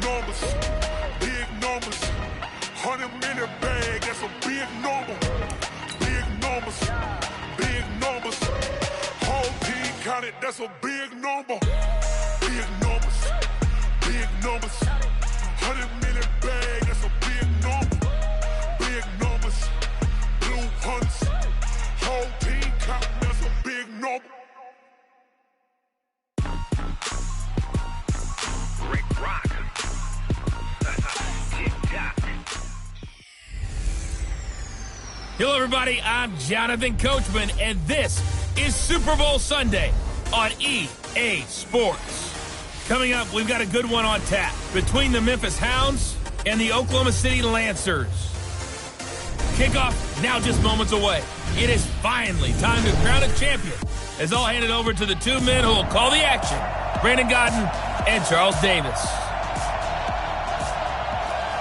numbers, big numbers. 100-minute bag, that's a big number. Big numbers, big numbers. Whole team counted, that's a big number. Big numbers, big numbers. 100-minute bag, that's a big number. Big numbers, blue hunts. Whole team counting, that's a big number. Hello, everybody. I'm Jonathan Coachman, and this is Super Bowl Sunday on EA Sports. Coming up, we've got a good one on tap between the Memphis Hounds and the Oklahoma City Lancers. Kickoff now just moments away. It is finally time to crown a champion, as I'll hand it over to the two men who will call the action, Brandon Godden and Charles Davis.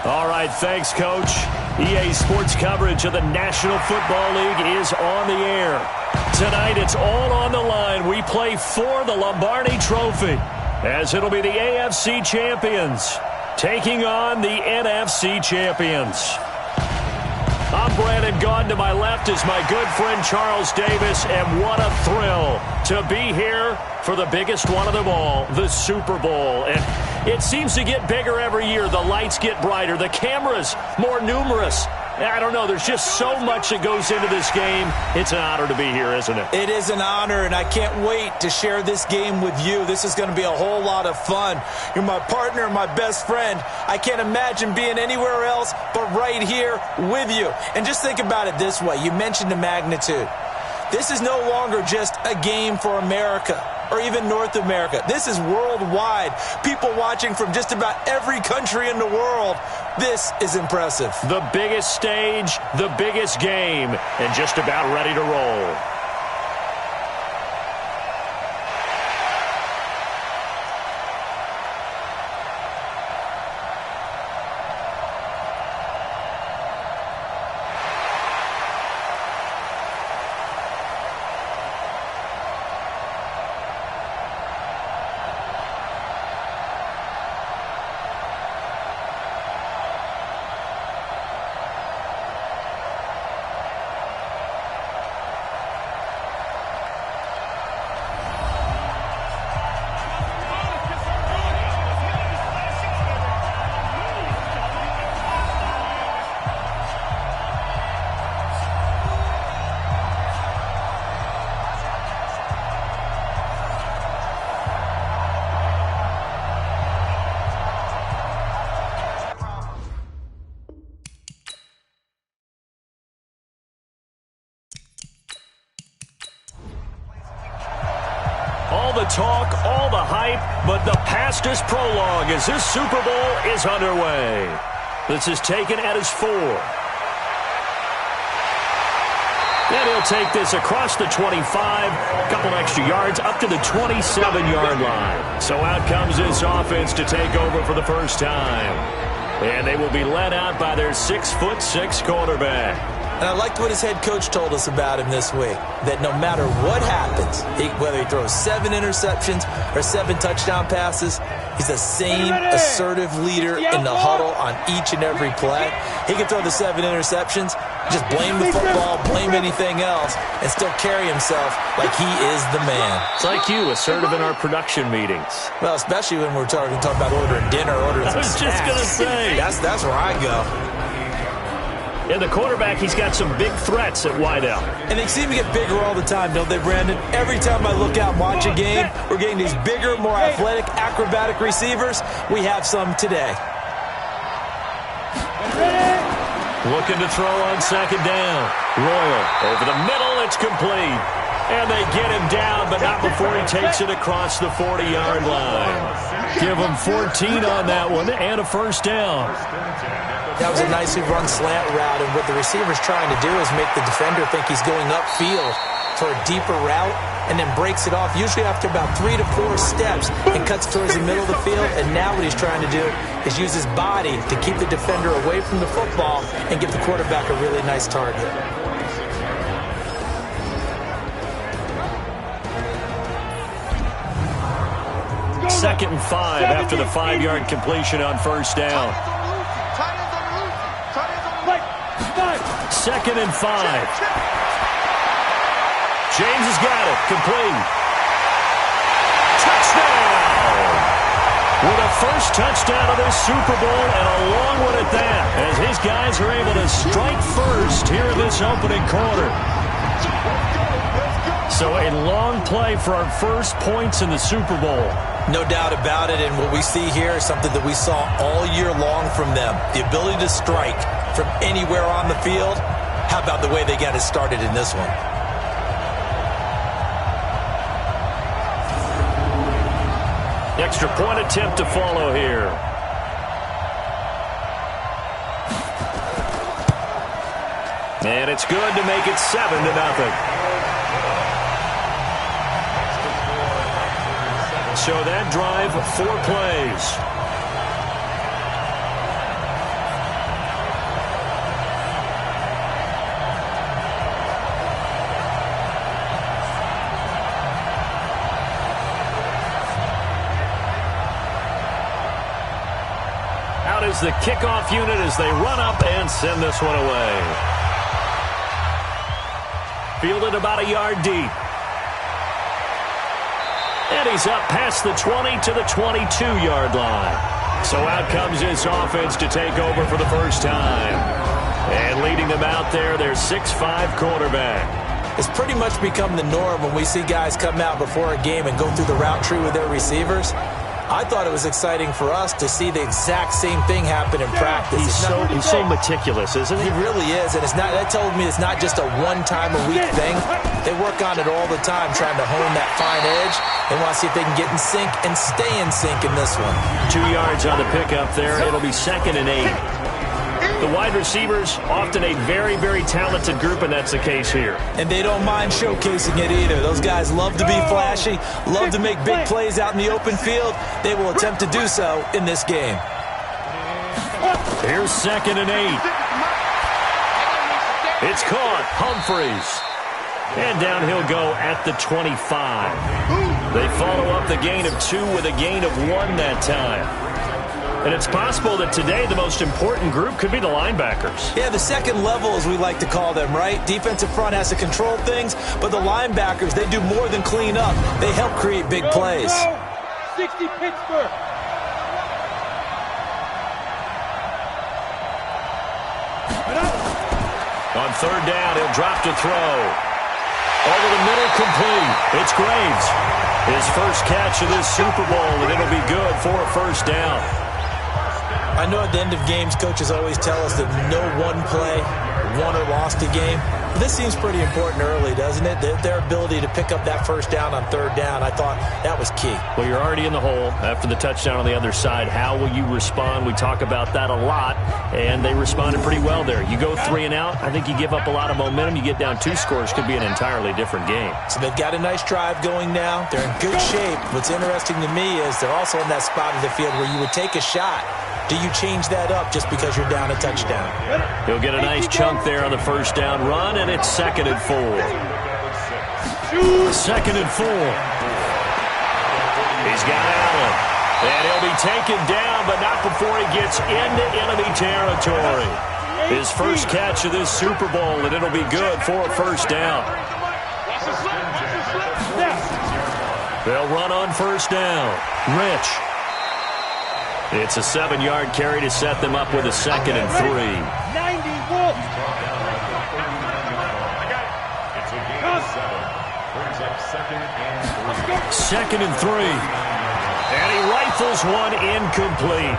All right, thanks, Coach. EA Sports coverage of the National Football League is on the air. Tonight, it's all on the line. We play for the Lombardi Trophy, as it'll be the AFC champions taking on the NFC champions. I'm Brandon Gaudin. To my left is my good friend Charles Davis, and what a thrill to be here for the biggest one of them all, the Super Bowl. And it seems to get bigger every year. The lights get brighter, the cameras more numerous. I don't know, there's just so much that goes into this game. It's an honor to be here, isn't it? It is an honor, and I can't wait to share this game with you. This is going to be a whole lot of fun. You're my partner, my best friend. I can't imagine being anywhere else but right here with you. And just think about it this way. You mentioned the magnitude. This is no longer just a game for America or even North America. This is worldwide. People watching from just about every country in the world. This is impressive. The biggest stage, the biggest game, and just about ready to roll. All the talk, all the hype, but the past is prologue as this Super Bowl is underway. This is taken at his 4. And he'll take this across the 25, a couple extra yards, up to the 27-yard line. So out comes this offense to take over for the first time. And they will be led out by their 6'6" quarterback. And I liked what his head coach told us about him this week, that no matter what happens, whether he throws 7 interceptions or 7 touchdown passes, he's the same assertive leader in the huddle on each and every play. He can throw the 7 interceptions, just blame the football, blame anything else, and still carry himself like he is the man. It's like you, assertive in our production meetings. Well, especially when we're talking about ordering dinner, ordering some snacks. I was just going to say. That's where I go. And the quarterback, he's got some big threats at wideout. And they seem to get bigger all the time, don't they, Brandon? Every time I look out and watch a game, we're getting these bigger, more athletic, acrobatic receivers. We have some today. Looking to throw on second down. Royal over the middle. It's complete. And they get him down, but not before he takes it across the 40-yard line. Give him 14 on that one and a first down. That was a nicely run slant route, and what the receiver's trying to do is make the defender think he's going upfield for a deeper route and then breaks it off, usually after about 3 to 4 steps, and cuts towards the middle of the field. And now what he's trying to do is use his body to keep the defender away from the football and give the quarterback a really nice target. 2nd and 5 after the 5-yard completion on first down. 2nd and 5. James has got it. Complete. Touchdown! With a first touchdown of this Super Bowl, and a long one at that, as his guys are able to strike first here in this opening quarter. So a long play for our first points in the Super Bowl. No doubt about it, and what we see here is something that we saw all year long from them. The ability to strike from anywhere on the field. How about the way they got it started in this one? Extra point attempt to follow here. And it's good to make it 7-0. So that drive, 4 plays. Out is the kickoff unit as they run up and send this one away. Fielded about a yard deep. And he's up past the 20 to the 22-yard line. So out comes this offense to take over for the first time. And leading them out there, their 6'5" quarterback. It's pretty much become the norm when we see guys come out before a game and go through the route tree with their receivers. I thought it was exciting for us to see the exact same thing happen in practice. He's so meticulous, isn't he? He really is, and that told me it's not just a one-time-a-week thing. They work on it all the time, trying to hone that fine edge. They want to see if they can get in sync and stay in sync in this one. 2 yards on the pickup there. It'll be 2nd and 8. The wide receivers, often a very, very talented group, and that's the case here. And they don't mind showcasing it either. Those guys love to be flashy, love to make big plays out in the open field. They will attempt to do so in this game. Here's 2nd and 8. It's caught. Humphreys. And down he'll go at the 25. They follow up the gain of 2 with a gain of 1 that time. And it's possible that today the most important group could be the linebackers. Yeah, the second level, as we like to call them, right? Defensive front has to control things, but the linebackers, they do more than clean up. They help create big plays. 60 Pittsburgh. On 3rd down, he'll drop to throw. Over the middle, complete. It's Graves. His first catch of this Super Bowl, and it'll be good for a first down. I know at the end of games, coaches always tell us that no one play won or lost a game. But this seems pretty important early, doesn't it? Their ability to pick up that first down on 3rd down, I thought that was key. Well, you're already in the hole after the touchdown on the other side. How will you respond? We talk about that a lot, and they responded pretty well there. You go 3 and out, I think you give up a lot of momentum. You get down 2 scores, could be an entirely different game. So they've got a nice drive going now. They're in good shape. What's interesting to me is they're also in that spot of the field where you would take a shot. Do you change that up just because you're down a touchdown? He'll get a nice chunk there on the first down run, and it's 2nd and 4. 2nd and 4. He's got Allen. And he'll be taken down, but not before he gets into enemy territory. His first catch of this Super Bowl, and it'll be good for a first down. They'll run on first down. Rich. It's a 7-yard carry to set them up with a 2nd and 3. 90 Wolf. 2nd and 3. And he rifles one incomplete.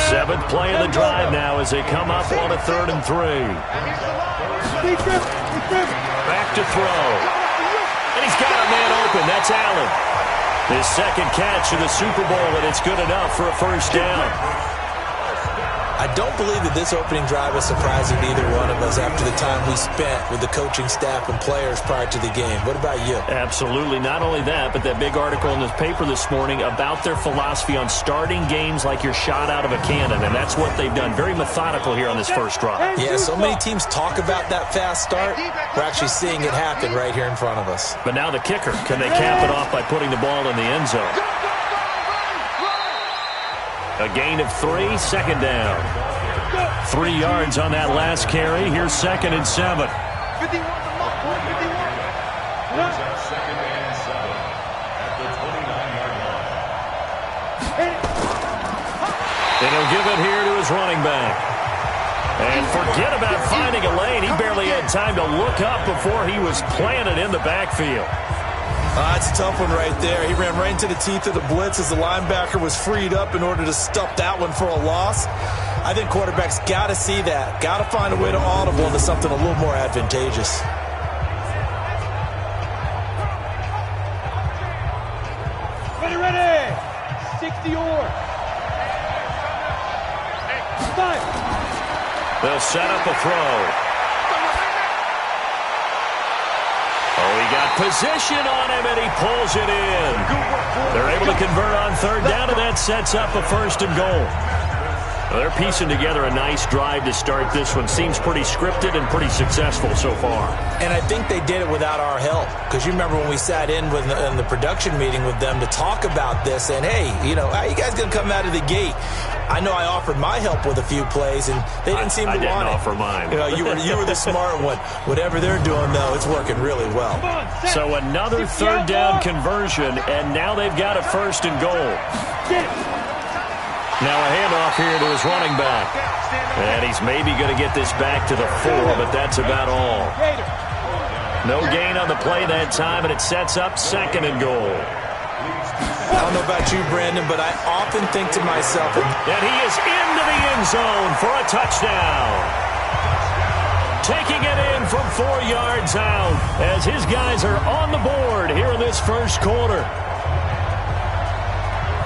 7th play of the drive now as they come up on a 3rd and 3. Back to throw. And he's got a man open. That's Allen. His 2nd catch of the Super Bowl, and it's good enough for a first down. I don't believe that this opening drive is surprising to either one of us after the time we spent with the coaching staff and players prior to the game. What about you? Absolutely. Not only that, but that big article in the paper this morning about their philosophy on starting games like you're shot out of a cannon, and that's what they've done. Very methodical here on this first drive. Yeah, so many teams talk about that fast start. We're actually seeing it happen right here in front of us. But now the kicker. Can they cap it off by putting the ball in the end zone? A gain of 3, second down. 3 yards on that last carry. Here's 2nd and 7. 51 to Mark, 51. Second and 7 at the 29-yard line. And he'll give it here to his running back. And forget about finding a lane. He barely had time to look up before he was planted in the backfield. That's a tough one right there. He ran right into the teeth of the blitz as the linebacker was freed up in order to stuff that one for a loss. I think quarterbacks got to see that. Got to find a way to audible into something a little more advantageous. Ready. 60 or. 5. They'll set up a throw. Oh, he got position on him, and he pulls it in. They're able to convert on 3rd down, and that sets up a 1st and goal. Well, they're piecing together a nice drive to start this one. Seems pretty scripted and pretty successful so far. And I think they did it without our help. Because you remember when we sat in the production meeting with them to talk about this, and, hey, you know, how you guys going to come out of the gate? I know I offered my help with a few plays, and they didn't seem to want it. I didn't offer mine. You know, you were the smart one. Whatever they're doing, though, it's working really well. So another 3rd down conversion, and now they've got a 1st and goal. Now a handoff here to his running back. And he's maybe going to get this back to the 4, but that's about all. No gain on the play that time, and it sets up 2nd and goal. I don't know about you, Brandon, but I often think to myself... And he is into the end zone for a touchdown. Taking it in from 4 yards out as his guys are on the board here in this first quarter.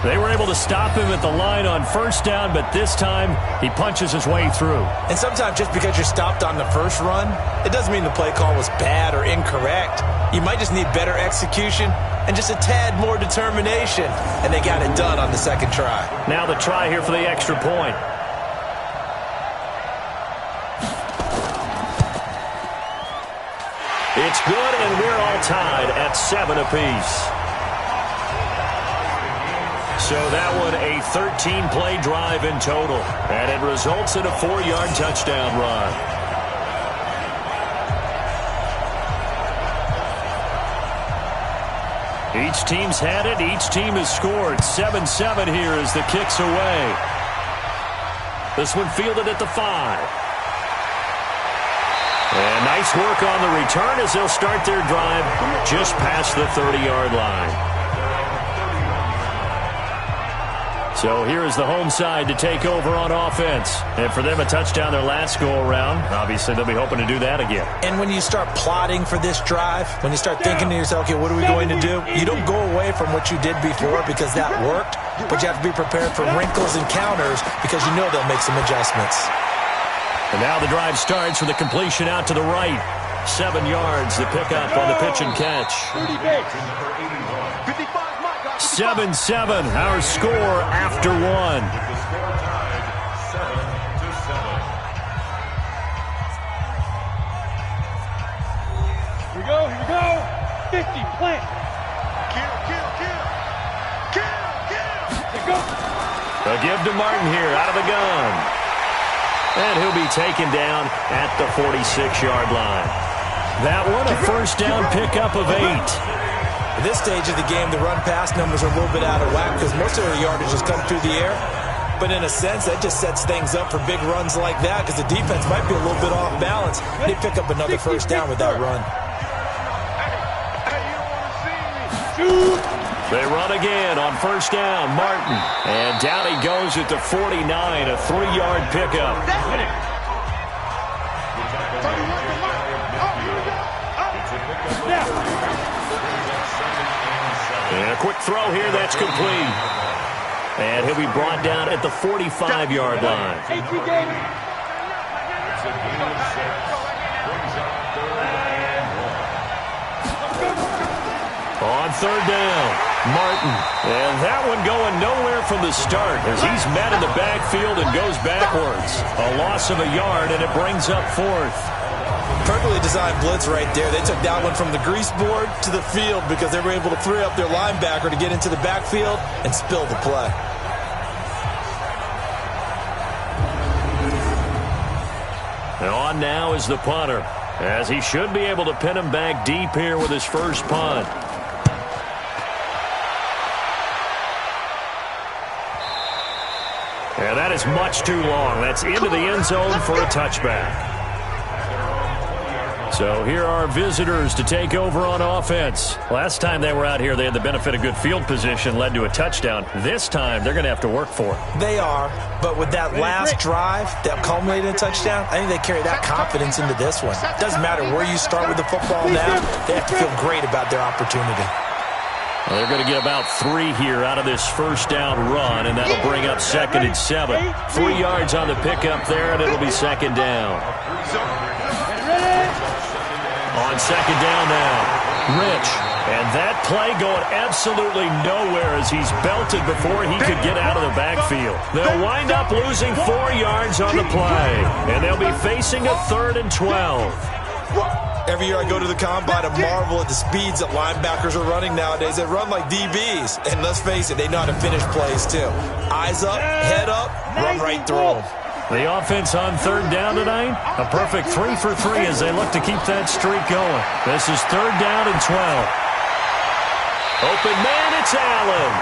They were able to stop him at the line on 1st down, but this time he punches his way through. And sometimes just because you're stopped on the first run, it doesn't mean the play call was bad or incorrect. You might just need better execution and just a tad more determination. And they got it done on the 2nd try. Now the try here for the extra point. It's good, and we're all tied at 7 apiece. So that one a 13-play drive in total, and it results in a 4-yard touchdown run. Each team's had it. Each team has scored. 7-7 here as the kick's away. This one fielded at the 5. And nice work on the return as they'll start their drive just past the 30-yard line. So here is the home side to take over on offense. And for them, a touchdown their last go-around. Obviously, they'll be hoping to do that again. And when you start plotting for this drive, when you start thinking to yourself, okay, what are we going to do? You don't go away from what you did before because that worked, but you have to be prepared for wrinkles and counters because you know they'll make some adjustments. And now the drive starts with a completion out to the right. 7 yards, the pickup on the pitch and catch. 7-7, our score after 1. The score tied 7-7. Here we go. 50, plant. Kill. Here go. They'll give to Martin here out of the gun. And he'll be taken down at the 46-yard line. That one, a 1st down pickup of 8. At this stage of the game, the run-pass numbers are a little bit out of whack because most of the yardage has come through the air. But in a sense, that just sets things up for big runs like that because the defense might be a little bit off balance. They pick up another 1st down with that run. They run again on 1st down. Martin. And down he goes at the 49, a 3-yard pickup. And a quick throw here, that's complete. And he'll be brought down at the 45-yard line. It's a gain of 6. Brings up 3rd and 1. On 3rd down, Martin. And that one going nowhere from the start as he's met in the backfield and goes backwards. A loss of a yard, and it brings up 4th. Perfectly designed blitz right there. They took that one from the grease board to the field because they were able to free up their linebacker to get into the backfield and spill the play. And on now is the punter, as he should be able to pin him back deep here with his first punt. And that is much too long. That's into the end zone for a touchback. So here are visitors to take over on offense. Last time they were out here, they had the benefit of good field position, led to a touchdown. This time, they're going to have to work for it. They are, but with that last drive that culminated in a touchdown, I think they carry that confidence into this one. Doesn't matter where you start with the football now, they have to feel great about their opportunity. Well, they're going to get about 3 here out of this first down run, and that'll bring up 2nd and 7. 3 yards on the pickup there, and it'll be 2nd down. On 2nd down now, Rich. And that play going absolutely nowhere as he's belted before he could get out of the backfield. They'll wind up losing 4 yards on the play, and they'll be facing a 3rd and 12. Every year I go to the combine and marvel at the speeds that linebackers are running nowadays. They run like DBs. And let's face it, they know how to finish plays too. Eyes up, head up, run right through them. The offense on 3rd down tonight, a perfect 3 for 3 as they look to keep that streak going. This is 3rd down and 12. Open man, it's Allen.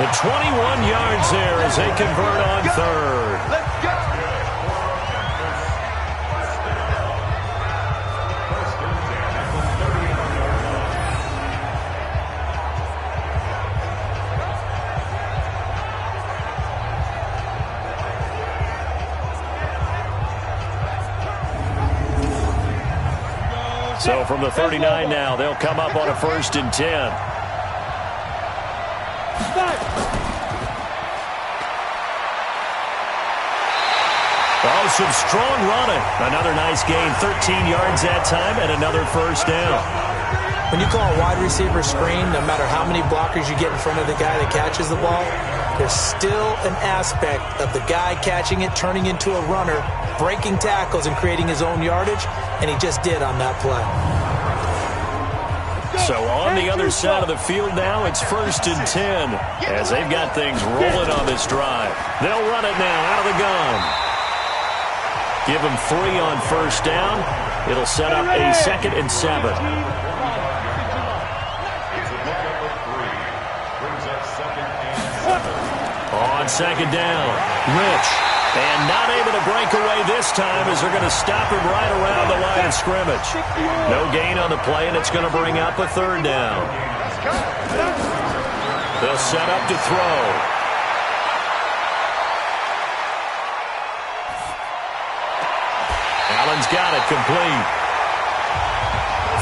The 21 yards there as they convert on 3rd. Let's go. So from the 39 now, they'll come up on a 1st and 10. Oh, some strong running. Another nice gain, 13 yards that time, and another 1st down. When you call a wide receiver screen, no matter how many blockers you get in front of the guy that catches the ball, there's still an aspect of the guy catching it, turning into a runner, breaking tackles and creating his own yardage, and he just did on that play. So on the other side of the field now, it's 1st and 10 as they've got things rolling on this drive. They'll run it now out of the gun. Give them 3 on 1st down. It'll set up a 2nd and 7. On 2nd down, Rich. And not able to break away this time as they're going to stop him right around the line of scrimmage. No gain on the play, and it's going to bring up a 3rd down. They'll set up to throw. Allen's got it complete.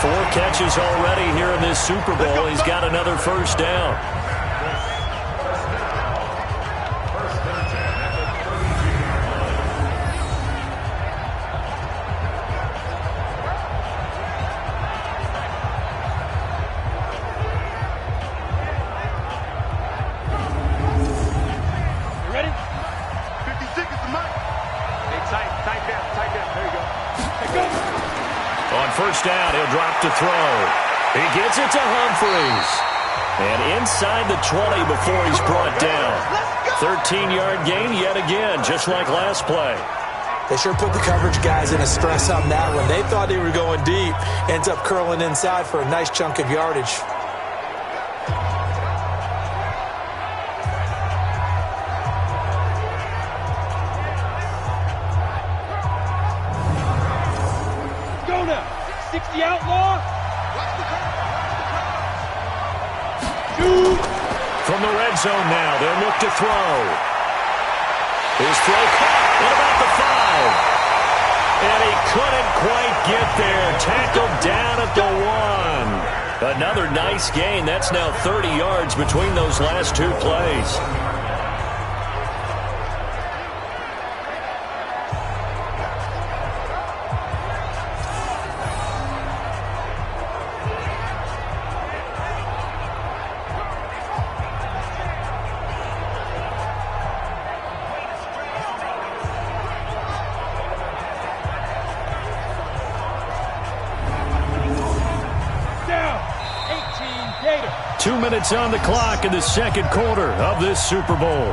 4 catches already here in this Super Bowl. He's got another 1st down. First down, he'll drop to throw. He gets it to Humphreys. And inside the 20 before he's brought down. 13-yard gain yet again, just like last play. They sure put the coverage guys in a stress on that one. They thought they were going deep. Ends up curling inside for a nice chunk of yardage. Go now. 60 outlaw. From the red zone now, they'll look to throw. His throw caught at about the 5. And he couldn't quite get there. Tackled down at the 1. Another nice gain. That's now 30 yards between those last 2 plays. 2 minutes on the clock in the second quarter of this Super Bowl.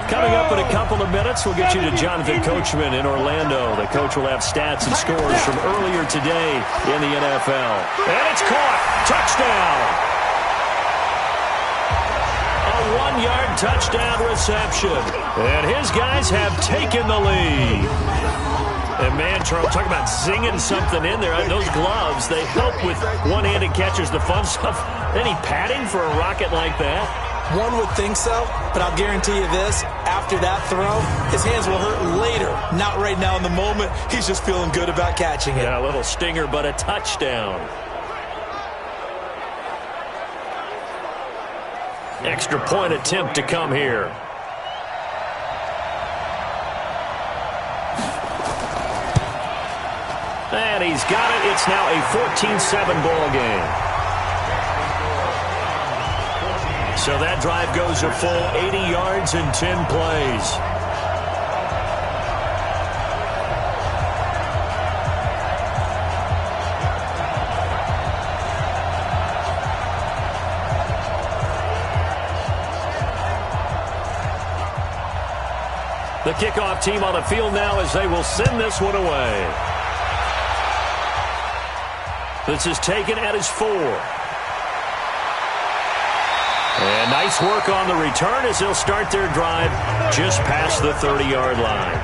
Coming up in a couple of minutes, we'll get you to Jonathan Coachman in Orlando. The coach will have stats and scores from earlier today in the NFL. And it's caught. Touchdown. A 1-yard touchdown reception. And his guys have taken the lead. And, man, Charles, talking about zinging something in there. Those gloves, they help with one-handed catchers, the fun stuff. Any padding for a rocket like that? One would think so, but I'll guarantee you this. After that throw, his hands will hurt later. Not right now in the moment. He's just feeling good about catching it. Yeah, a little stinger, but a touchdown. Extra point attempt to come here. And he's got it. It's now a 14-7 ball game. So that drive goes a full 80 yards in 10 plays. The kickoff team on the field now as they will send this one away. This is taken at his 4. And nice work on the return as they'll start their drive just past the 30-yard line.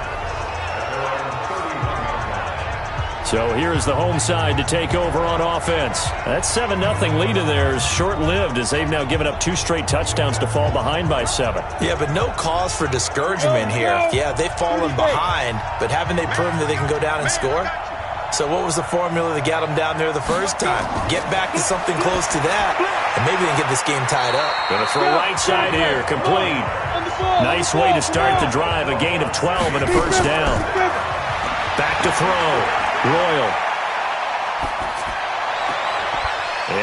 So here's the home side to take over on offense. That 7-0 lead of theirs short-lived as they've now given up 2 straight touchdowns to fall behind by 7. Yeah, but no cause for discouragement here. Yeah, they've fallen behind, but haven't they proven that they can go down and score? So what was the formula that got them down there the first time? Get back to something close to that, and maybe they can get this game tied up. Gonna throw right side here, complete. Nice way to start the drive, a gain of 12 and a first down. Back to throw, Royal.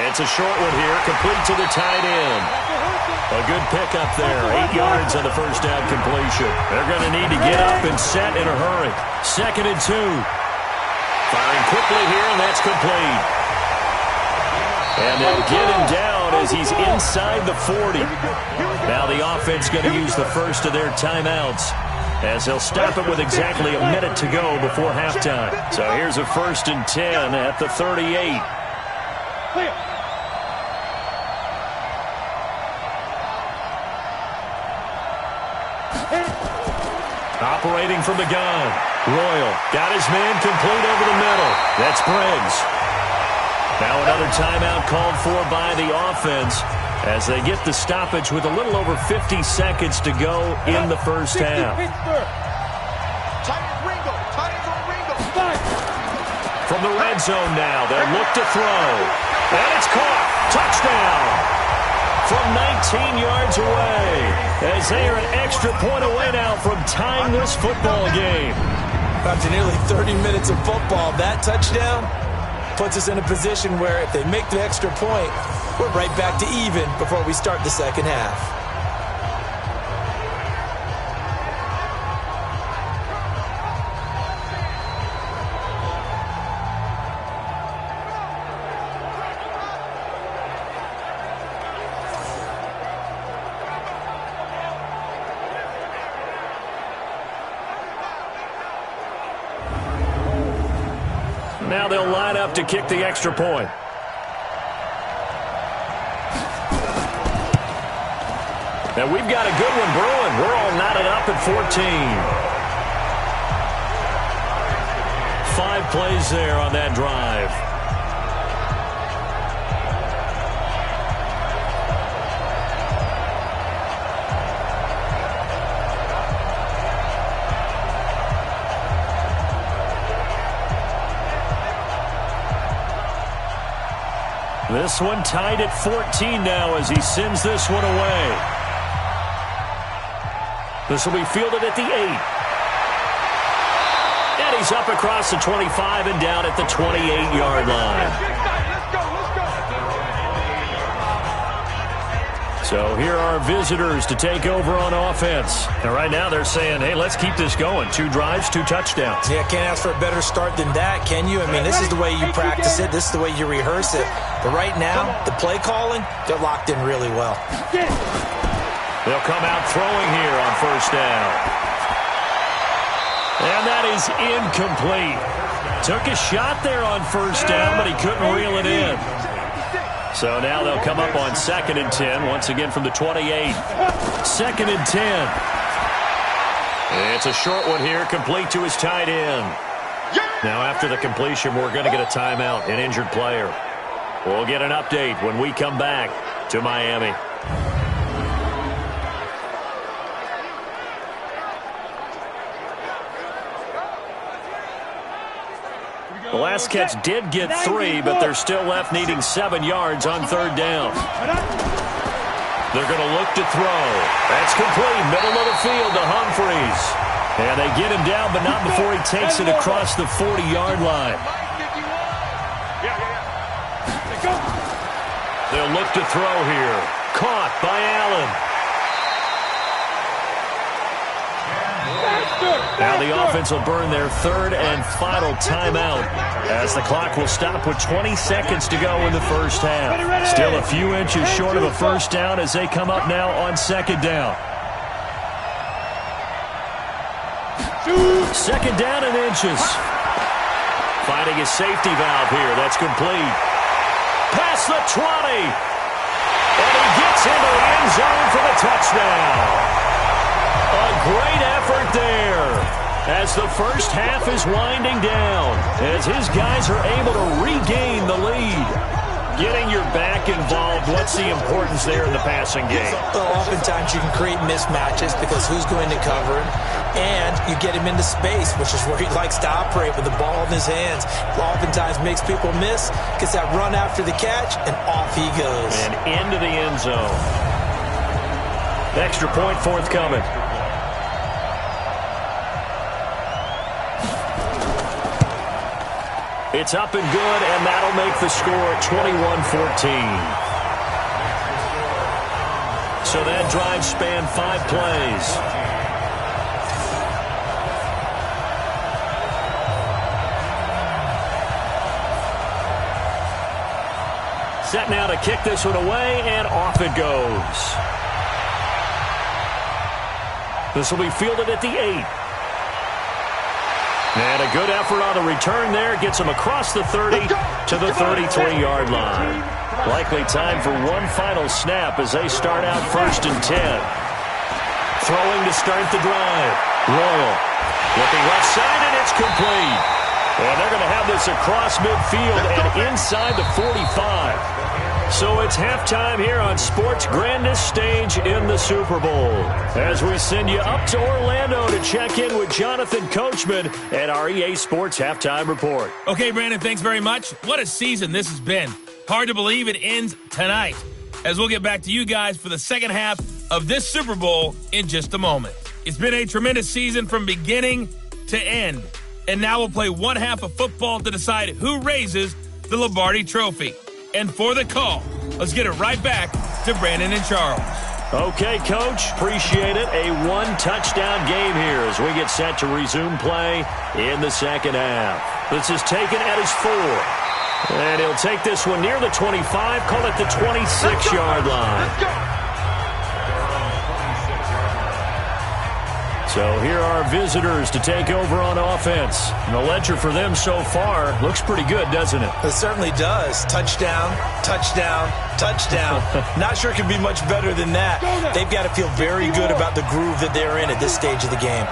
It's a short one here, complete to the tight end. A good pickup there, 8 yards on the first down completion. They're gonna need to get up and set in a hurry. 2nd and 2. Firing quickly here, and that's complete. And they'll get him down as he's inside the 40. Now the offense going to use the first of their timeouts as they'll stop it with exactly a minute to go before halftime. So here's a 1st and 10 at the 38. Operating from the gun. Royal got his man complete over the middle. That's Briggs. Now another timeout called for by the offense as they get the stoppage with a little over 50 seconds to go in the first half. From the red zone now, they'll look to throw. And it's caught. Touchdown. From 19 yards away as they are an extra point away now from tying this football game. After nearly 30 minutes of football, that touchdown puts us in a position where if they make the extra point, we're right back to even before we start the second half. Now they'll line up to kick the extra point. Now we've got a good one brewing. We're all knotted up at 14. 5 plays there on that drive. This one tied at 14 now as he sends this one away. This will be fielded at the 8. And he's up across the 25 and down at the 28-yard line. So here are visitors to take over on offense. And right now they're saying, hey, let's keep this going. 2 drives, 2 touchdowns. Yeah, can't ask for a better start than that, can you? I mean, this is the way you practice it. This is the way you rehearse it. But right now, the play calling, they're locked in really well. They'll come out throwing here on first down. And that is incomplete. Took a shot there on first down, but he couldn't reel it in. So now they'll come up on 2nd and 10, once again from the 28. 2nd and 10. It's a short one here, complete to his tight end. Now after the completion, we're going to get a timeout, an injured player. We'll get an update when we come back to Miami. The last catch did get 3, but they're still left needing 7 yards on 3rd down. They're going to look to throw. That's complete. Middle of the field to Humphreys. And they get him down, but not before he takes it across the 40-yard line. They'll look to throw here. Caught by Allen. Now the offense will burn their 3rd and final timeout as the clock will stop with 20 seconds to go in the first half. Still a few inches short of a first down as they come up now on 2nd down. 2nd down and inches. Finding a safety valve here. That's complete. Past the 20. And he gets into the end zone for the touchdown. A great effort there as the first half is winding down, as his guys are able to regain the lead. Getting your back involved, what's the importance there in the passing game? Well, oftentimes you can create mismatches because who's going to cover him, and you get him into space, which is where he likes to operate with the ball in his hands. Oftentimes makes people miss, gets that run after the catch, and off he goes. And into the end zone. Extra point forthcoming. It's up and good, and that'll make the score 21-14. So that drive spanned 5 plays. Set now to kick this one away, and off it goes. This will be fielded at the 8. And a good effort on the return there. Gets him across the 30 to the 33-yard line. Likely time for one final snap as they start out 1st and 10. Throwing to start the drive. Royal looking left side, and it's complete. And they're going to have this across midfield and inside the 45. So it's halftime here on sports' grandest stage in the Super Bowl. As we send you up to Orlando to check in with Jonathan Coachman at our EA Sports Halftime Report. Okay, Brandon, thanks very much. What a season this has been. Hard to believe it ends tonight, as we'll get back to you guys for the second half of this Super Bowl in just a moment. It's been a tremendous season from beginning to end. And now we'll play one half of football to decide who raises the Lombardi Trophy. And for the call, let's get it right back to Brandon and Charles. Okay, Coach. Appreciate it. A one-touchdown game here as we get set to resume play in the second half. This is taken at his 4. And he'll take this one near the 25, call it the 26-yard line. So here are visitors to take over on offense. And the ledger for them so far looks pretty good, doesn't it? It certainly does. Touchdown, touchdown, touchdown. Not sure it can be much better than that. They've got to feel very good about the groove that they're in at this stage of the game.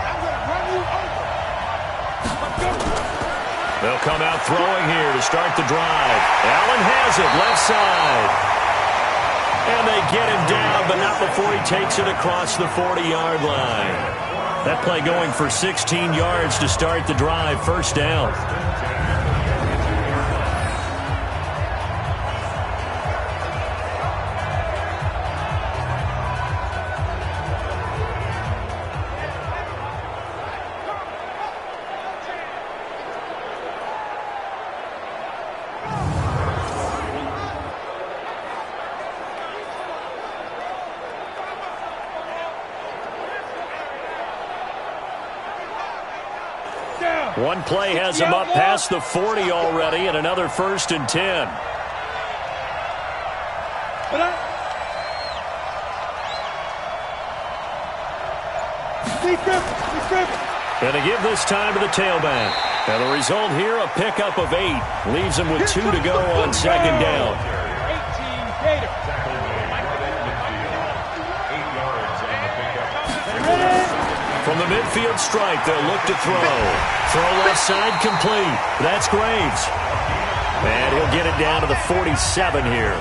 They'll come out throwing here to start the drive. Allen has it, left side. And they get him down, but not before he takes it across the 40-yard line. That play going for 16 yards to start the drive, first down. One play has him up past the 40 already, and another 1st and 10. Going to give this time to the tailback. And the result here, a pickup of 8. Leaves him with 2 to go on 2nd down. 18 Gators. From the midfield stripe, they'll look to throw. Throw left side complete. That's Graves. And he'll get it down to the 47 here.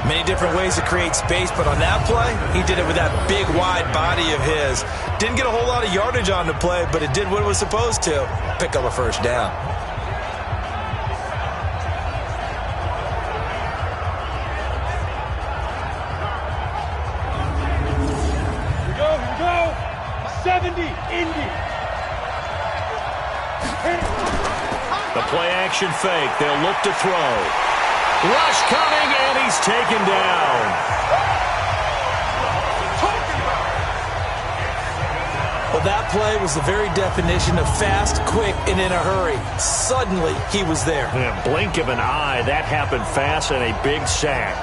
Many different ways to create space, but on that play, he did it with that big, wide body of his. Didn't get a whole lot of yardage on the play, but it did what it was supposed to. Pick up a 1st down. Here we go. 70, Indy. The play action fake. They'll look to throw. Rush coming, and he's taken down. Well, that play was the very definition of fast, quick, and in a hurry. Suddenly, he was there. In a blink of an eye, that happened fast, and a big sack.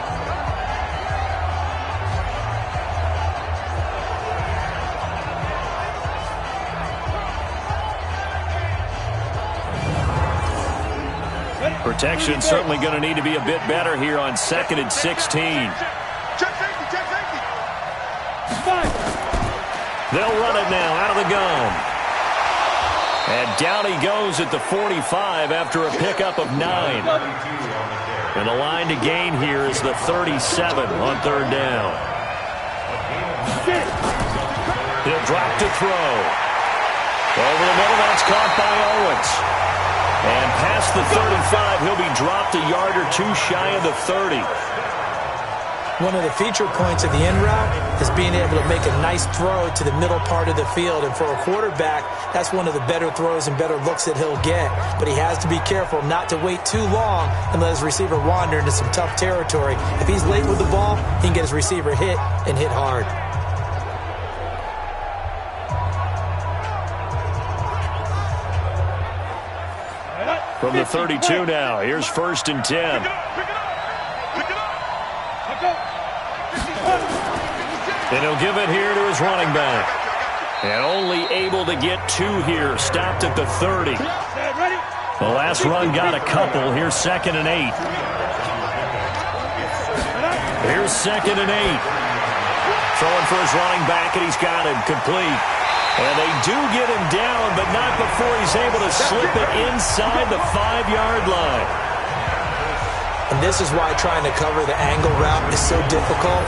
Protection certainly going to need to be a bit better here on 2nd and 16. They'll run it now out of the gun. And down he goes at the 45 after a pickup of 9. And the line to gain here is the 37 on 3rd down. He'll drop to throw. Over the middle, that's caught by Owens. And past the 35, he'll be dropped a yard or 2 shy of the 30. One of the feature points of the in route is being able to make a nice throw to the middle part of the field. And for a quarterback, that's one of the better throws and better looks that he'll get. But he has to be careful not to wait too long and let his receiver wander into some tough territory. If he's late with the ball, he can get his receiver hit and hit hard. From the 32 now, here's 1st and 10. And he'll give it here to his running back. And only able to get 2 here, stopped at the 30. The last run got a couple. Here's 2nd and 8. Here's 2nd and 8. Throwing for his running back, and he's got him complete. And they do get him down, but not before he's able to slip it inside the 5-yard line. And this is why trying to cover the angle route is so difficult.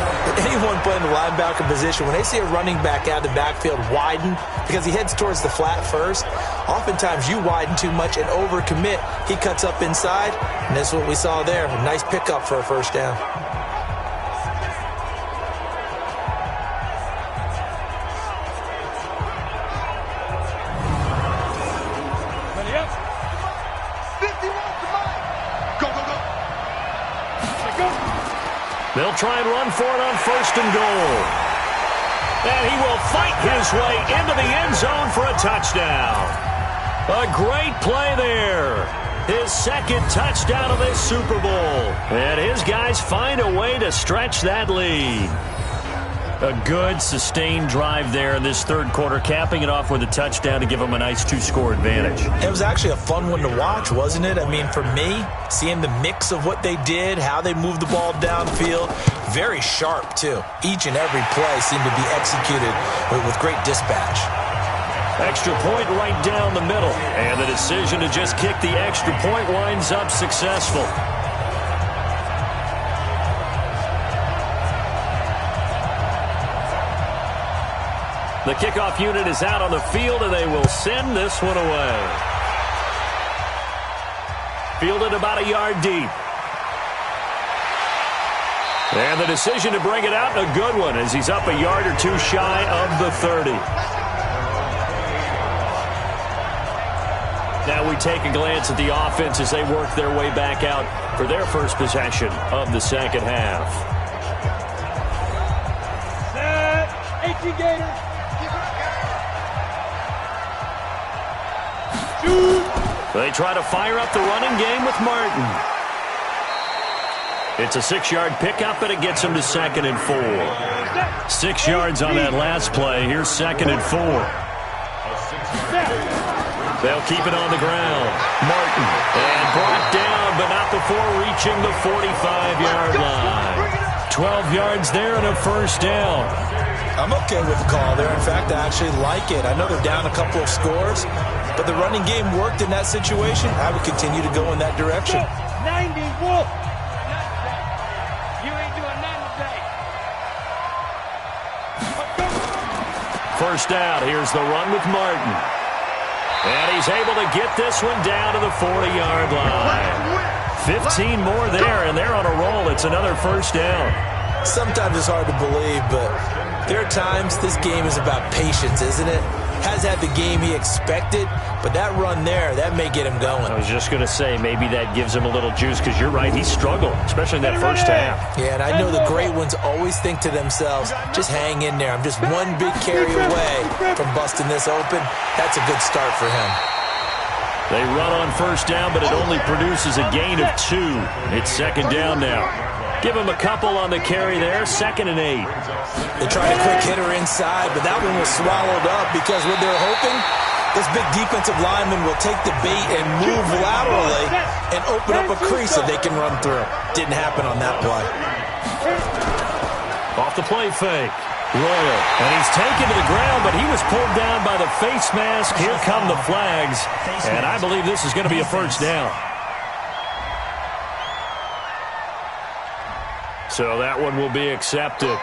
Anyone playing the linebacker position, when they see a running back out of the backfield widen, because he heads towards the flat first, oftentimes you widen too much and overcommit. He cuts up inside, and that's what we saw there. A nice pickup for a 1st down. They'll try and run for it on 1st and goal. And he will fight his way into the end zone for a touchdown. A great play there. His 2nd touchdown of this Super Bowl. And his guys find a way to stretch that lead. A good, sustained drive there in this 3rd quarter, capping it off with a touchdown to give them a nice 2-score advantage. It was actually a fun one to watch, wasn't it? I mean, for me, seeing the mix of what they did, how they moved the ball downfield, very sharp, too. Each and every play seemed to be executed with great dispatch. Extra point right down the middle. And the decision to just kick the extra point winds up successful. The kickoff unit is out on the field, and they will send this one away. Fielded about a yard deep. And the decision to bring it out, a good one, as he's up a yard or 2 shy of the 30. Now we take a glance at the offense as they work their way back out for their first possession of the 2nd half. Set. 18 Gators. They try to fire up the running game with Martin. It's a 6-yard pickup, and it gets him to 2nd and 4. 6 yards on that last play. Here's 2nd and 4. They'll keep it on the ground. Martin, and brought down, but not before reaching the 45-yard line. 12 yards there and a first down. I'm okay with the call there. In fact, I actually like it. I know they're down a couple of scores, but the running game worked in that situation. I would continue to go in that direction. 90 Wolf. You ain't doing nothing today. First down. Here's the run with Martin. And he's able to get this one down to the 40-yard line. 15 more there, and they're on a roll. It's another first down. Sometimes it's hard to believe, but there are times this game is about patience, isn't it? Has had the game he expected, but that run there, that may get him going. I was just going to say, maybe that gives him a little juice, because you're right, he struggled, especially in that first half. Yeah, and I know the great ones always think to themselves, just hang in there. I'm just one big carry away from busting this open. That's a good start for him. They run on first down, but it only produces a gain of 2. It's 2nd down now. Give him a couple on the carry there, 2nd and 8. They tried a quick hitter inside, but that one was swallowed up because what they're hoping, this big defensive lineman will take the bait and move laterally and open up a crease that they can run through. Didn't happen on that play. Off the play fake. Royal, and he's taken to the ground, but he was pulled down by the face mask. Here come the flags, and I believe this is going to be a first down. So that one will be accepted.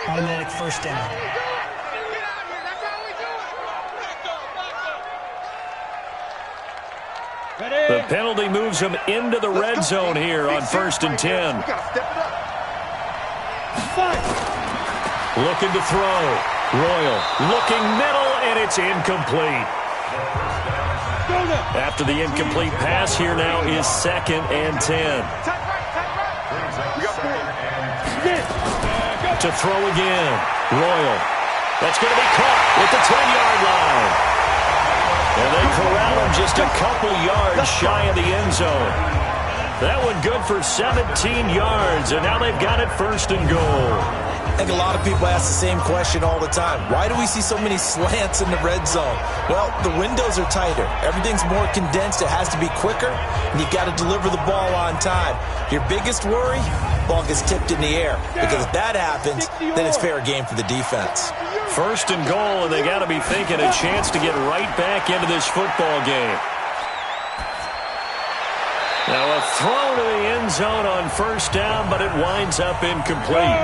Automatic first down. The penalty moves him into the red zone here on 1st and 10. Looking to throw. Royal looking middle, and it's incomplete. After the incomplete pass, here now is 2nd and 10. To throw again. Royal. That's going to be caught at the 10-yard line. And they corral him just a couple yards shy of the end zone. That one good for 17 yards, and now they've got it 1st and goal. I think a lot of people ask the same question all the time. Why do we see so many slants in the red zone? Well, the windows are tighter. Everything's more condensed. It has to be quicker, and you've got to deliver the ball on time. Your biggest worry, ball gets tipped in the air. Because if that happens, then it's fair game for the defense. 1st and goal, and they got to be thinking a chance to get right back into this football game. Now a throw to the end zone on 1st down, but it winds up incomplete.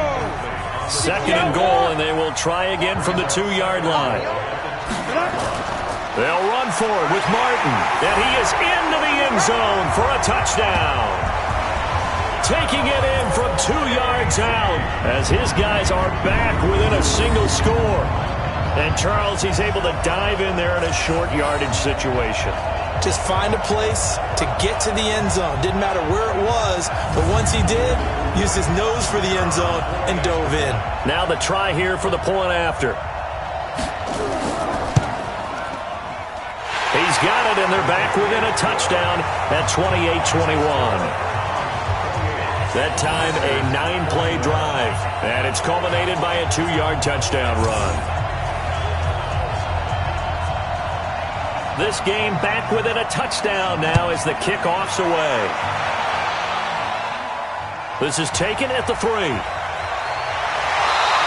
2nd and goal, and they will try again from the 2-yard line. They'll run for it with Martin, and he is into the end zone for a touchdown. Taking it in from 2 yards out as his guys are back within a single score. And Charles, he's able to dive in there in a short yardage situation. Just find a place to get to the end zone. Didn't matter where it was, but once he did, used his nose for the end zone and dove in. Now the try here for the point after. He's got it, and they're back within a touchdown at 28-21. That time a 9-play drive, and it's culminated by a 2-yard touchdown run. This game back within a touchdown now as the kickoff's away. This is taken at the 3.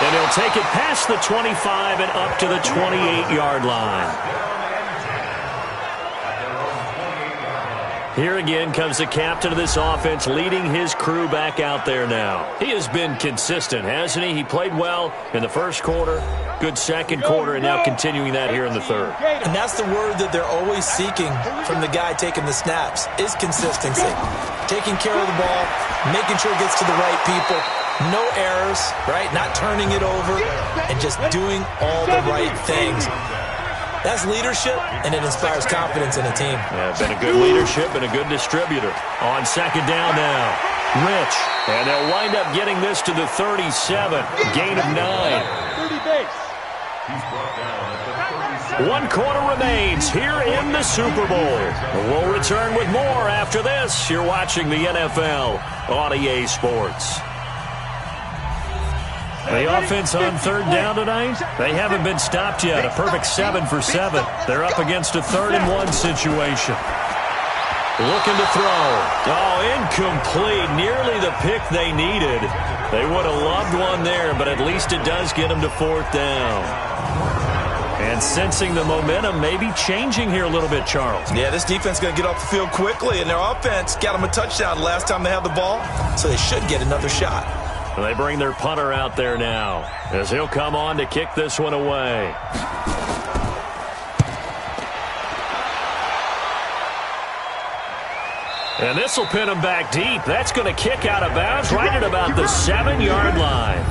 And he'll take it past the 25 and up to the 28-yard line. Here again comes the captain of this offense leading his crew back out there now. He has been consistent, hasn't he? He played well in the first quarter, good second quarter, and now continuing that here in the third. And that's the word that they're always seeking from the guy taking the snaps, is consistency. Taking care of the ball, making sure it gets to the right people, no errors, right? Not turning it over, and just doing all the right things. That's leadership, and it inspires confidence in a team. Yeah, been a good leadership and a good distributor. On 2nd down now, Rich. And they'll wind up getting this to the 37. Gain of 9. 30 base. He's brought down at the 37. One quarter remains here in the Super Bowl. We'll return with more after this. You're watching the NFL on EA Sports. The offense on third down tonight, they haven't been stopped yet. A perfect 7 for 7. They're up against a 3rd-and-1 situation. Looking to throw. Oh, incomplete. Nearly the pick they needed. They would have loved one there, but at least it does get them to 4th down. And sensing the momentum maybe changing here a little bit, Charles. Yeah, this defense is going to get off the field quickly, and their offense got them a touchdown last time they had the ball, so they should get another shot. They bring their punter out there now as he'll come on to kick this one away. And this will pin him back deep. That's going to kick out of bounds right at about the 7-yard line.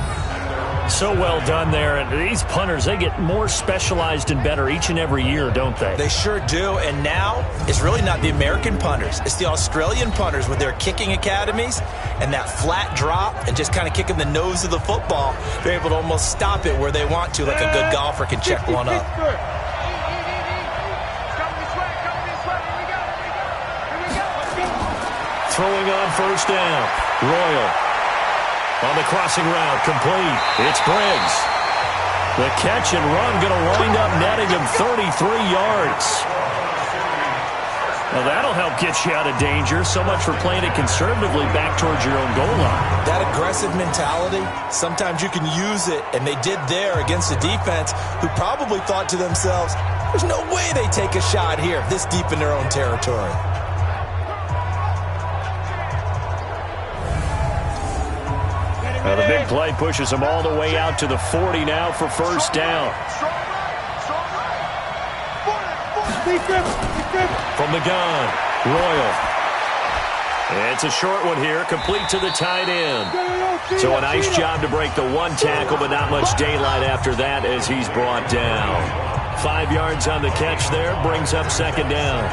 So well done there. And these punters, they get more specialized and better each and every year, don't they? They sure do. And now it's really not the American punters. It's the Australian punters with their kicking academies and that flat drop and just kind of kicking the nose of the football. They're able to almost stop it where they want to, like a good golfer can check one up. Throwing on first down. Royal. On the crossing route, complete. It's Briggs. The catch and run going to wind up netting him 33 yards. Well, that'll help get you out of danger. So much for playing it conservatively back towards your own goal line. That aggressive mentality, sometimes you can use it, and they did there against a defense who probably thought to themselves, there's no way they take a shot here this deep in their own territory. Now the big play pushes them all the way out to the 40 now for first down. From the gun, Royal. It's a short one here, complete to the tight end. So a nice job to break the one tackle, but not much daylight after that as he's brought down. 5 yards on the catch there, brings up second down.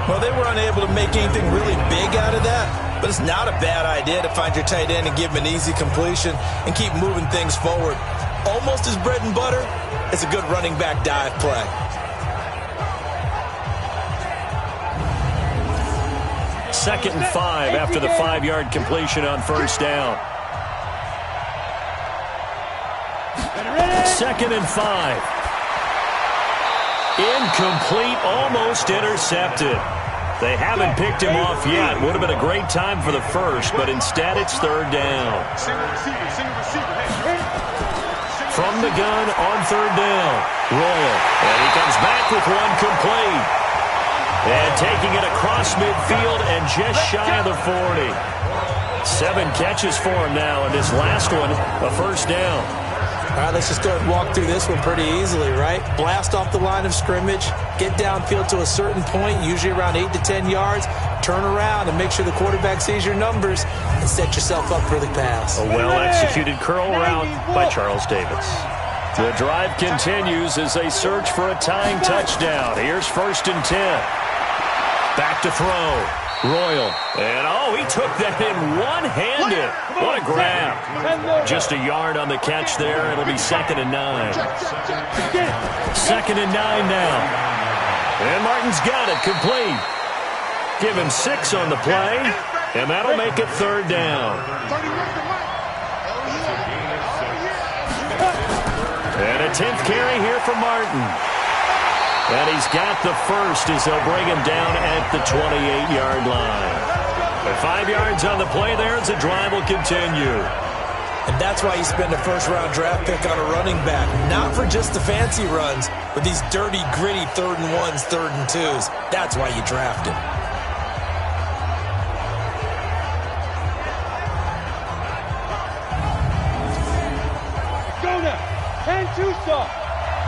Well, they were unable to make anything really big out of that, but it's not a bad idea to find your tight end and give him an easy completion and keep moving things forward. Almost as bread and butter, it's a good running back dive play. Second and 5 after the 5-yard completion on first down. Second and 5. Incomplete, almost intercepted. They haven't picked him off yet. Would have been a great time for the first, but instead it's third down. From the gun on third down, Royal. And he comes back with one complete. And taking it across midfield and just shy of the 40. 7 catches for him now, and this last one, a first down. All right, let's just go ahead and walk through this one pretty easily, right? Blast off the line of scrimmage, get downfield to a certain point, usually around 8 to 10 yards, turn around and make sure the quarterback sees your numbers and set yourself up for the pass. A well-executed curl route by Charles Davis. The drive continues as they search for a tying touchdown. Here's first and 10. Back to throw. Royal. And, he took that in one-handed. What a grab. Just a yard on the catch there. It'll be second and 9. Second and 9 now. And Martin's got it complete. Give him 6 on the play, and that'll make it third down. And a 10th carry here for Martin. And he's got the first as they'll bring him down at the 28-yard line. And 5 yards on the play there as the drive will continue. And that's why you spend a first-round draft pick on a running back. Not for just the fancy runs, but these dirty, gritty third and 1s, third and 2s. That's why you draft him. Go now. And 2 stop.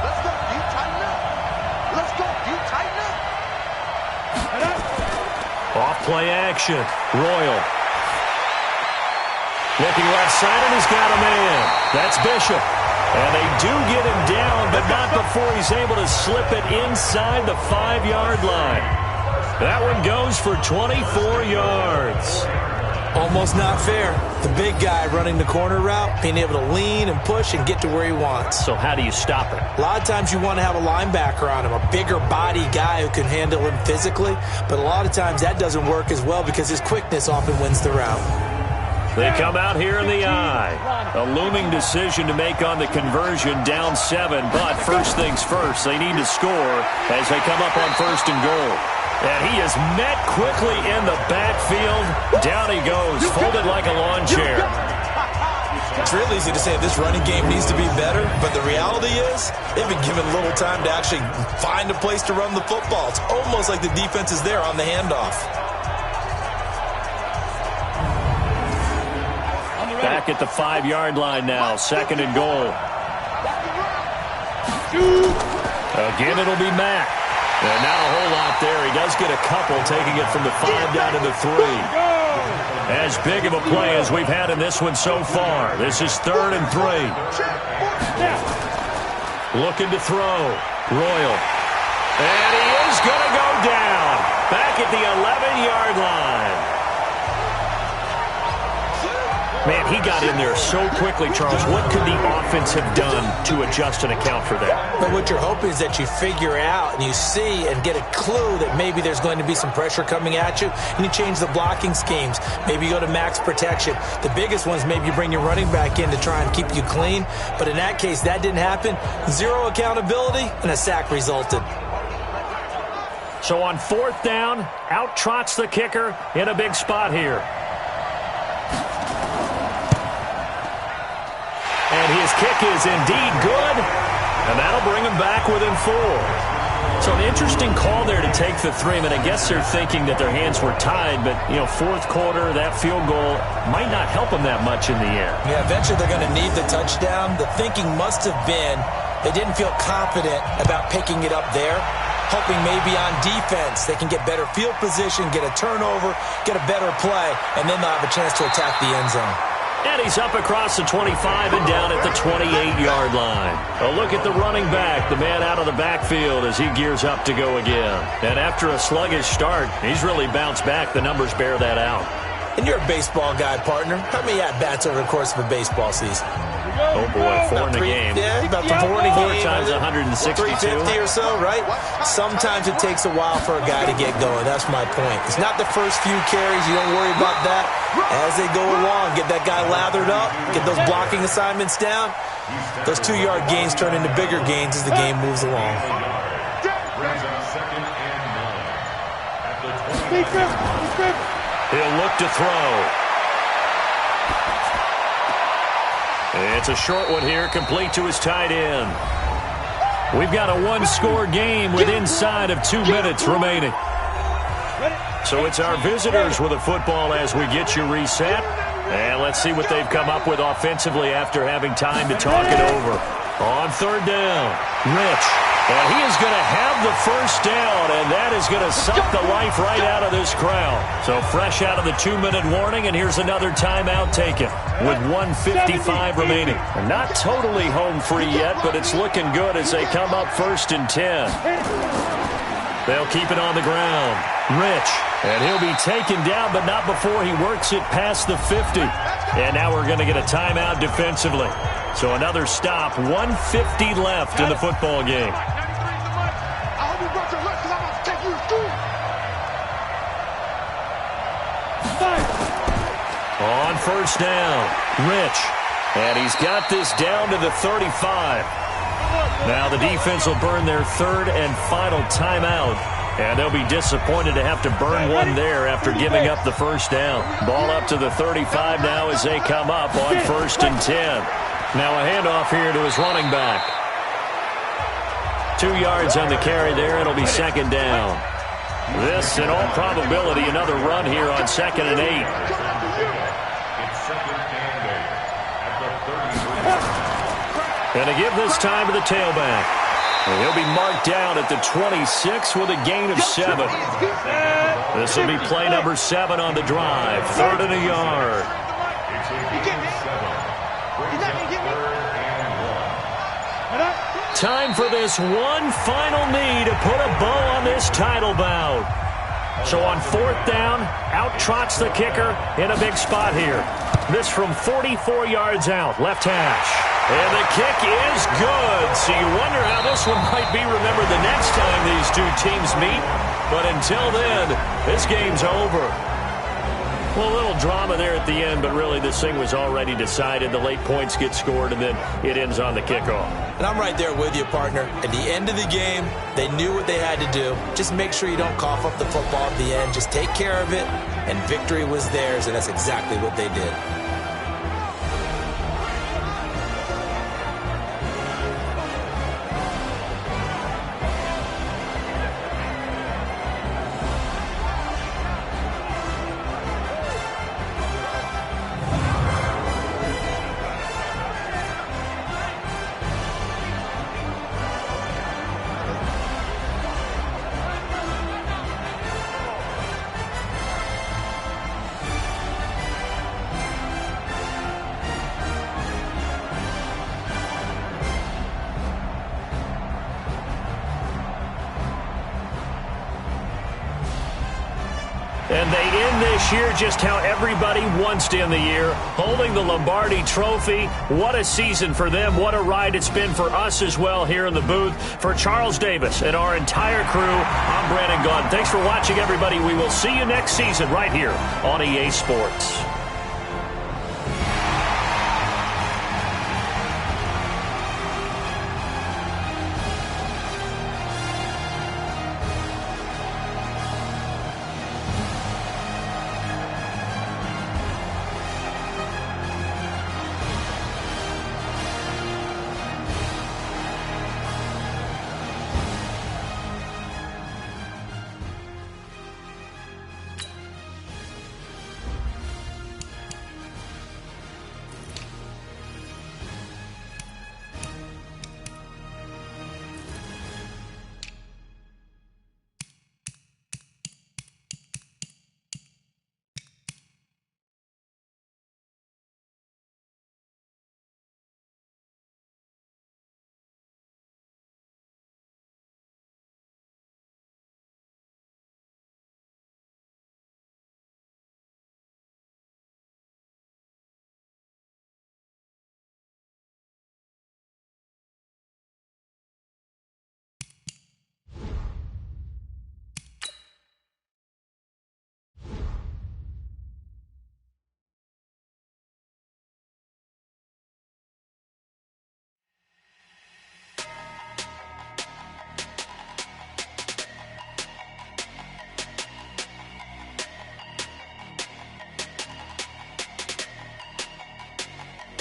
Let's go. You tighten up. Let's go. You tighten up. Off play action. Royal. Looking left side, and he's got a man. That's Bishop. And they do get him down, but not before he's able to slip it inside the 5-yard line. That one goes for 24 yards. Almost not fair. The big guy running the corner route, being able to lean and push and get to where he wants. So how do you stop it? A lot of times you want to have a linebacker on him, a bigger body guy who can handle him physically, but a lot of times that doesn't work as well because his quickness often wins the route. They come out here in the eye. A looming decision to make on the conversion, down 7, but first things first, they need to score as they come up on 1st and goal. And he is met quickly in the backfield. Down he goes, folded like a lawn chair. It's real easy to say this running game needs to be better, but the reality is they've been given little time to actually find a place to run the football. It's almost like the defense is there on the handoff. Back at the 5-yard line now, 2nd and goal. Again, it'll be Mack. And not a whole lot there. He does get a couple, taking it from the 5 down to the 3. As big of a play as we've had in this one so far. This is 3rd and 3. Looking to throw. Royal. And he is going to go down. Back at the 11-yard line. Man, he got in there so quickly, Charles. What could the offense have done to adjust and account for that? But what you're hoping is that you figure out and you see and get a clue that maybe there's going to be some pressure coming at you, and you change the blocking schemes. Maybe you go to max protection. The biggest one is maybe you bring your running back in to try and keep you clean. But in that case, that didn't happen. 0 accountability, and a sack resulted. So on 4th down, out trots the kicker in a big spot here. And his kick is indeed good, and that'll bring him back within 4. So an interesting call there to take the 3. I mean, I guess they're thinking that their hands were tied, but, 4th quarter, that field goal might not help them that much in the end. Yeah, eventually they're going to need the touchdown. The thinking must have been they didn't feel confident about picking it up there, hoping maybe on defense they can get better field position, get a turnover, get a better play, and then they'll have a chance to attack the end zone. And he's up across the 25 and down at the 28-yard line. A look at the running back, the man out of the backfield as he gears up to go again. And after a sluggish start, he's really bounced back. The numbers bear that out. And you're a baseball guy, partner. How many at-bats over the course of a baseball season? Oh, boy, 4 in the game. Yeah, about 4 in the game. 4 times 162. 350 or so, right? Sometimes it takes a while for a guy to get going. That's my point. It's not the first few carries. You don't worry about that. As they go along, get that guy lathered up, get those blocking assignments down. Those 2-yard gains turn into bigger gains as the game moves along. He'll look to throw. It's a short one here, complete to his tight end. We've got a 1-score game with inside of 2 minutes remaining. So it's our visitors with a football as we get you reset. And let's see what they've come up with offensively after having time to talk it over. On 3rd down, Rich. And he is going to have the first down, and that is going to suck the life right out of this crowd. So fresh out of the 2-minute warning, and here's another timeout taken with 1:55 remaining. Not totally home free yet, but it's looking good as they come up 1st and 10. They'll keep it on the ground. Rich. And he'll be taken down, but not before he works it past the 50. And now we're going to get a timeout defensively. So another stop, 1:50 left in the football game. On 1st down, Rich. And he's got this down to the 35. Now the defense will burn their 3rd and final timeout. And they'll be disappointed to have to burn one there after giving up the first down. Ball up to the 35 now as they come up on 1st and 10. Now a handoff here to his running back. 2 yards on the carry there. It'll be 2nd down. This, in all probability, another run here on 2nd and 8. And to give this time to the tailback. And he'll be marked down at the 26 with a gain of 7. This will be play number 7 on the drive. 3rd and a yard. Time for this one final knee to put a bow on this title bout. So on 4th down, out trots the kicker in a big spot here. This from 44 yards out, left hash. And the kick is good. So you wonder how this one might be remembered the next time these two teams meet. But until then, this game's over. Well, a little drama there at the end, but really this thing was already decided. The late points get scored, and then it ends on the kickoff. And I'm right there with you, partner. At the end of the game, they knew what they had to do. Just make sure you don't cough up the football at the end. Just take care of it, and victory was theirs, and that's exactly what they did. And they end this year just how everybody wants to end the year, holding the Lombardi Trophy. What a season for them. What a ride it's been for us as well here in the booth. For Charles Davis and our entire crew, I'm Brandon Gaudin. Thanks for watching, everybody. We will see you next season right here on EA Sports.